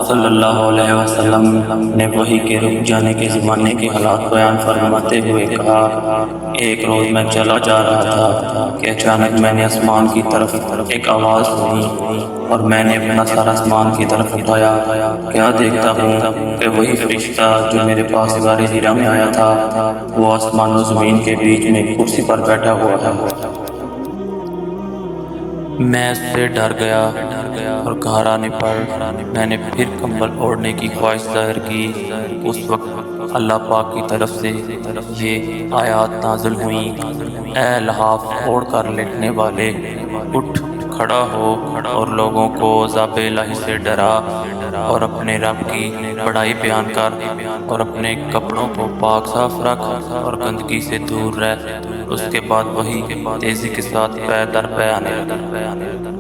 صلی اللہ علیہ وسلم نے وحی کے رک جانے کے زمانے کے حالات بیان فرماتے ہوئے کہا، ایک روز میں چلا جا رہا تھا کہ اچانک میں نے آسمان کی طرف ایک آواز سنی اور میں نے اپنا سر آسمان کی طرف اٹھایا۔ کیا دیکھتا ہوں کہ وہی فرشتہ جو میرے پاس غار حرا میں آیا تھا وہ آسمان و زمین کے بیچ میں ایک کرسی پر بیٹھا ہوا ہے۔ میں اس سے ڈر گیا اور گھبرانے پر میں نے پھر کمبل اوڑھنے کی خواہش ظاہر کی۔ اس وقت اللہ پاک کی طرف سے یہ آیات نازل ہوئیں، اے لحاف اوڑھ کر لیٹنے والے، اٹھ کھڑا ہو اور لوگوں کو عذاب الہی سے ڈرا اور اپنے رب کی بڑائی بیان کر اور اپنے کپڑوں کو پاک صاف رکھ اور گندگی سے دور رہ۔ اس کے بعد وہی تیزی کے ساتھ پے در پے آنے لگی۔